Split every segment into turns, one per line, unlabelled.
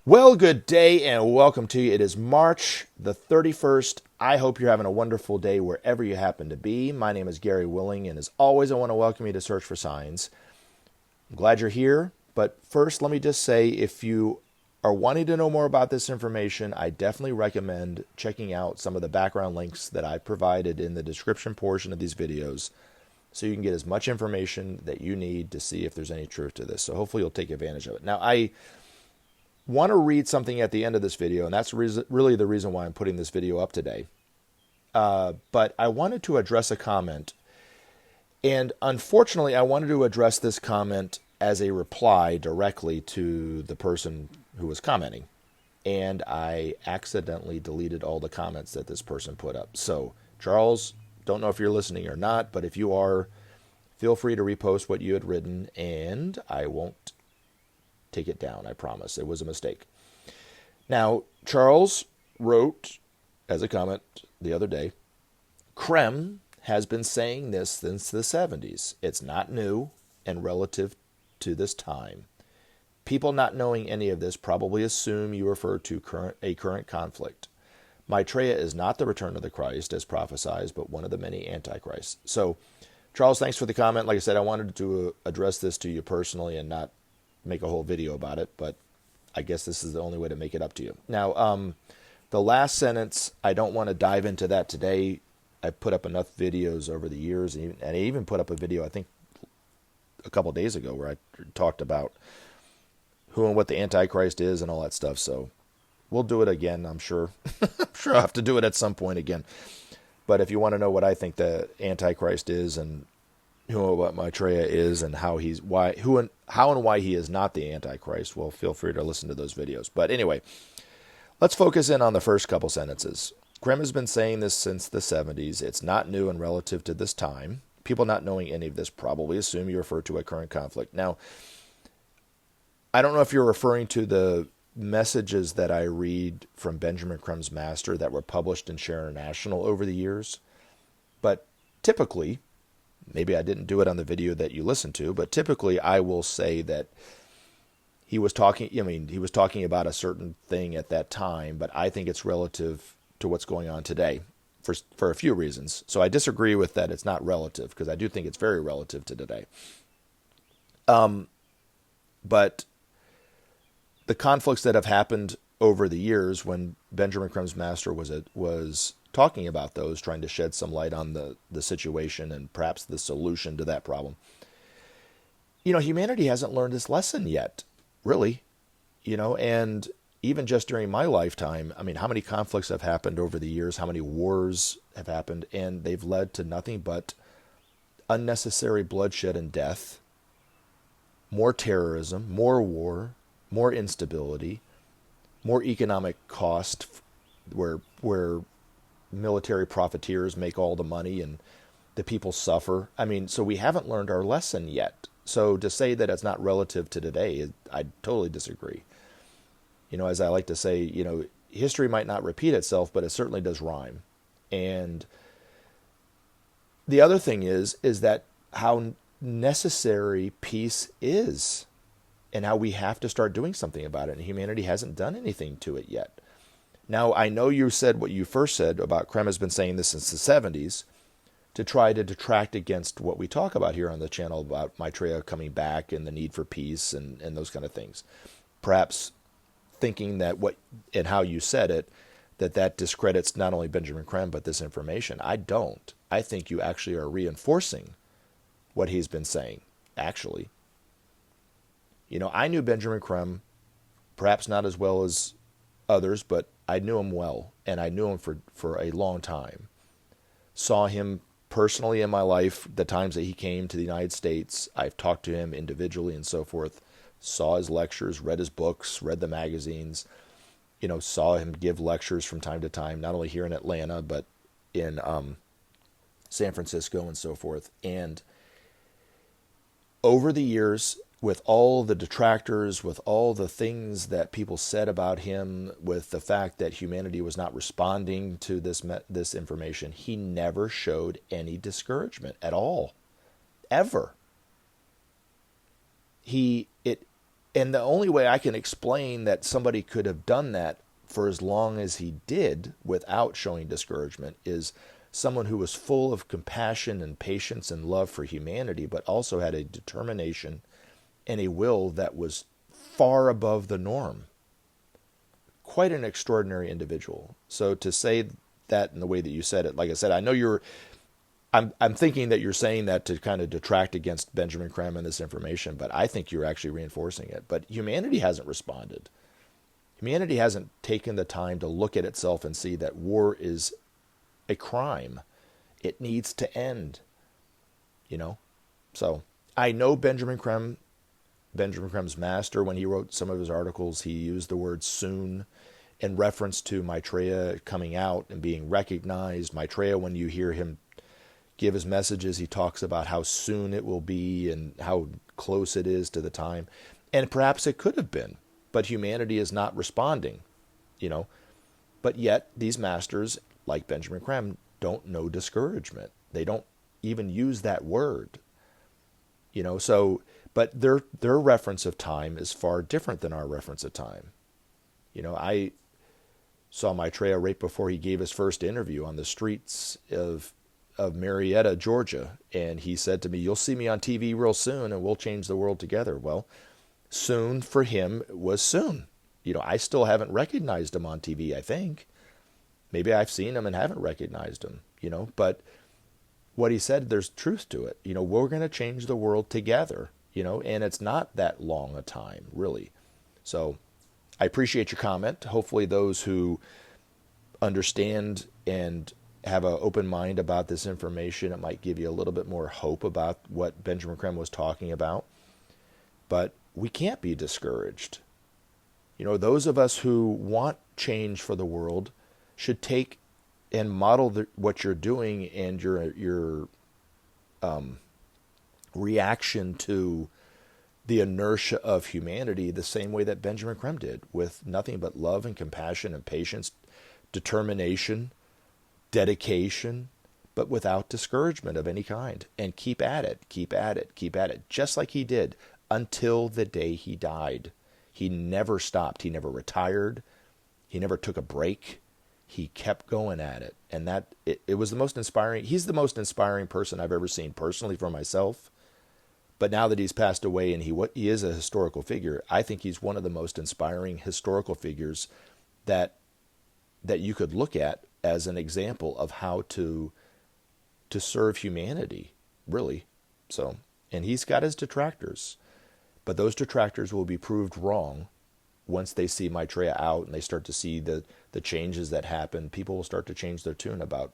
Well, good day and welcome to you. It is March the 31st. I hope you're having a wonderful day wherever you happen to be. My name is Gary Willing, and as always, I want to welcome you to Search for Signs. I'm glad you're here, but first, let me just say if you are wanting to know more about this information, I definitely recommend checking out some of the background links that I provided in the description portion of these videos so you can get as much information that you need to see if there's any truth to this. So hopefully you'll take advantage of it. Now, I want to read something at the end of this video, and that's really the reason why I'm putting this video up today. But I wanted to address a comment, and unfortunately, I wanted to address this comment as a reply directly to the person who was commenting, and I accidentally deleted all the comments that this person put up. So, Charles, don't know if you're listening or not, but if you are, feel free to repost what you had written, and I won't take it down, I promise. It was a mistake. Now, Charles wrote, as a comment the other day, Creme has been saying this since the 70s. It's not new and relative to this time. People not knowing any of this probably assume you refer to a current conflict. Maitreya is not the return of the Christ as prophesied, but one of the many antichrists. So, Charles, thanks for the comment. Like I said, I wanted to address this to you personally and not make a whole video about it, but I guess this is the only way to make it up to you. Now, the last sentence, I don't want to dive into that today. I put up enough videos over the years, and I even put up a video, I think, a couple days ago where I talked about who and what the Antichrist is and all that stuff, so we'll do it again, I'm sure. I'm sure I'll have to do it at some point again. But if you want to know what I think the Antichrist is and what Maitreya is and how and why he is not the Antichrist, well, feel free to listen to those videos. But anyway, let's focus in on the first couple sentences. Creme has been saying this since the 70s. It's not new and relative to this time. People not knowing any of this probably assume you refer to a current conflict. Now, I don't know if you're referring to the messages that I read from Benjamin Creme's master that were published in Share International over the years, but typically, maybe I didn't do it on the video that you listened to, but typically I will say that he was talking about a certain thing at that time, but I think it's relative to what's going on today for a few reasons. So I disagree with that it's not relative, because I do think it's very relative to today. But the conflicts that have happened over the years when Benjamin Creme's master was talking about those, trying to shed some light on the situation and perhaps the solution to that problem. Humanity hasn't learned this lesson yet, really. And even just during my lifetime, how many conflicts have happened over the years, how many wars have happened, and they've led to nothing but unnecessary bloodshed and death, more terrorism, more war, more instability, more economic cost, where military profiteers make all the money and the people suffer. So we haven't learned our lesson yet. So to say that it's not relative to today, I totally disagree. As I like to say, history might not repeat itself, but it certainly does rhyme. And the other thing is that how necessary peace is and how we have to start doing something about it. And humanity hasn't done anything to it yet. Now, I know you said what you first said about Creme has been saying this since the 70s to try to detract against what we talk about here on the channel about Maitreya coming back and the need for peace and those kind of things. Perhaps thinking that and how you said it, that discredits not only Benjamin Creme but this information. I don't. I think you actually are reinforcing what he's been saying, actually. I knew Benjamin Creme, perhaps not as well as others, but I knew him well, and I knew him for a long time. Saw him personally in my life, the times that he came to the United States. I've talked to him individually and so forth. Saw his lectures, read his books, read the magazines. Saw him give lectures from time to time, not only here in Atlanta, but in San Francisco and so forth. And over the years, with all the detractors, with all the things that people said about him, with the fact that humanity was not responding to this information, he never showed any discouragement at all, ever. And the only way I can explain that somebody could have done that for as long as he did without showing discouragement is someone who was full of compassion and patience and love for humanity, but also had a determination and a will that was far above the norm. Quite an extraordinary individual. So to say that in the way that you said it, like I said, I know I'm thinking that you're saying that to kind of detract against Benjamin Creme and this information, but I think you're actually reinforcing it. But humanity hasn't responded. Humanity hasn't taken the time to look at itself and see that war is a crime. It needs to end. So I know Benjamin Creme's master, when he wrote some of his articles, he used the word soon in reference to Maitreya coming out and being recognized. Maitreya, when you hear him give his messages, he talks about how soon it will be and how close it is to the time. And perhaps it could have been, but humanity is not responding, But yet these masters, like Benjamin Creme, don't know discouragement. They don't even use that word, but their reference of time is far different than our reference of time. I saw Maitreya right before he gave his first interview on the streets of Marietta, Georgia, and he said to me, "You'll see me on TV real soon and we'll change the world together." Well, soon for him was soon. I still haven't recognized him on TV, I think. Maybe I've seen him and haven't recognized him, but what he said, there's truth to it. We're going to change the world together, and it's not that long a time, really. So I appreciate your comment. Hopefully those who understand and have an open mind about this information, it might give you a little bit more hope about what Benjamin Creme was talking about. But we can't be discouraged. Those of us who want change for the world should take and model what you're doing and your reaction to the inertia of humanity the same way that Benjamin Creme did, with nothing but love and compassion and patience, determination, dedication, but without discouragement of any kind. And keep at it, keep at it, keep at it, just like he did until the day he died. He never stopped. He never retired. He never took a break. He kept going at it. And it was the most inspiring. He's the most inspiring person I've ever seen personally for myself. But now that he's passed away and he is a historical figure, I think he's one of the most inspiring historical figures that you could look at as an example of how to serve humanity, really. So, and he's got his detractors, but those detractors will be proved wrong once they see Maitreya out and they start to see the changes that happen. People will start to change their tune about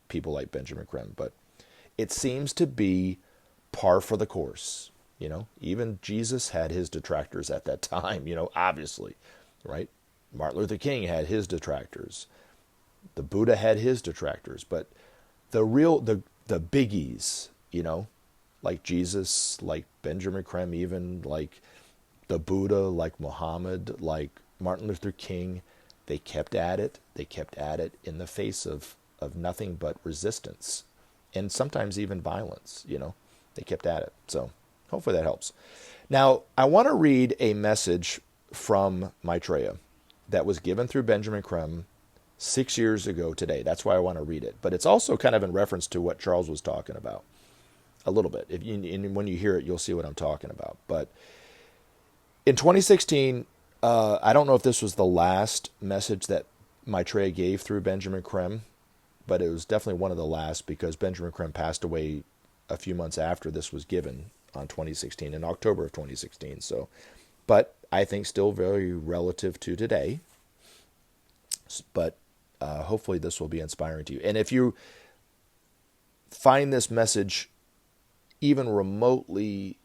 people like Benjamin Creme. But it seems to be par for the course. Even Jesus had his detractors at that time, obviously, right? Martin Luther King had his detractors. The Buddha had his detractors. But the biggies, like Jesus, like Benjamin Creme, even like the Buddha, like Muhammad, like Martin Luther King, they kept at it. They kept at it in the face of nothing but resistance and sometimes even violence, They kept at it. So hopefully that helps. Now, I want to read a message from Maitreya that was given through Benjamin Creme 6 years ago today. That's why I want to read it. But it's also kind of in reference to what Charles was talking about a little bit. And when you hear it, you'll see what I'm talking about. But in 2016, I don't know if this was the last message that Maitreya gave through Benjamin Creme, but it was definitely one of the last because Benjamin Creme passed away a few months after this was given on 2016, in October of 2016. So, but I think still very relative to today. But hopefully this will be inspiring to you. And if you find this message even remotely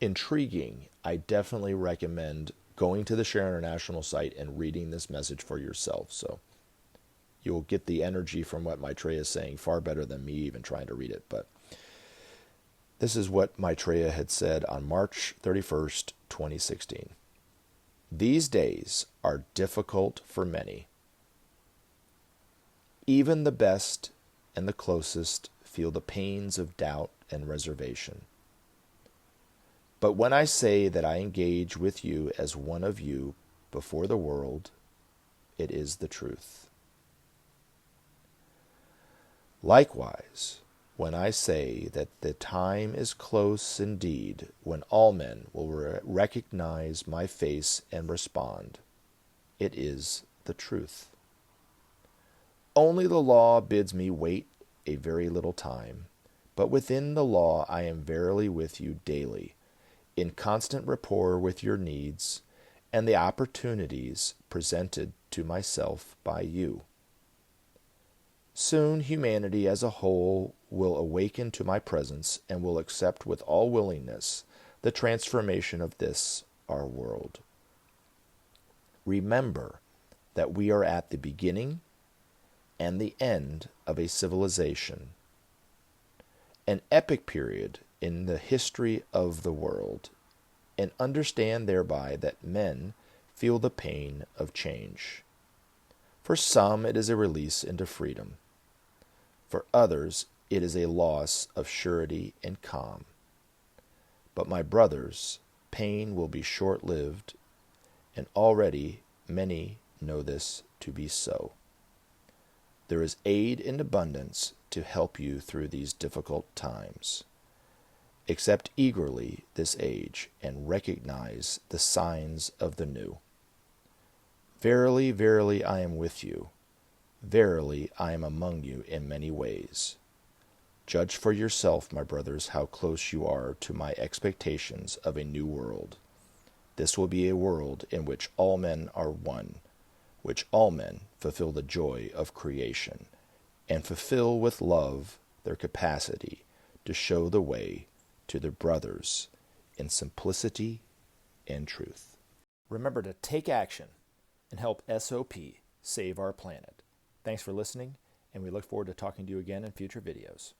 intriguing, I definitely recommend going to the Share International site and reading this message for yourself. So you'll get the energy from what Maitreya is saying far better than me even trying to read it. But this is what Maitreya had said on March 31st, 2016. These days are difficult for many. Even the best and the closest feel the pains of doubt and reservation. But when I say that I engage with you as one of you before the world, it is the truth. Likewise, when I say that the time is close indeed when all men will recognize my face and respond, it is the truth. Only the law bids me wait a very little time, but within the law I am verily with you daily, in constant rapport with your needs and the opportunities presented to myself by you. Soon humanity as a whole will awaken to my presence and will accept with all willingness the transformation of this, our world. Remember that we are at the beginning and the end of a civilization, an epic period in the history of the world, and understand thereby that men feel the pain of change. For some, it is a release into freedom. For others, it is a loss of surety and calm. But my brothers, pain will be short-lived, and already many know this to be so. There is aid in abundance to help you through these difficult times. Accept eagerly this age and recognize the signs of the new. Verily, verily, I am with you. Verily, I am among you in many ways. Judge for yourself, my brothers, how close you are to my expectations of a new world. This will be a world in which all men are one, which all men fulfill the joy of creation, and fulfill with love their capacity to show the way to their brothers in simplicity and truth. Remember to take action and help SOP save our planet. Thanks for listening, and we look forward to talking to you again in future videos.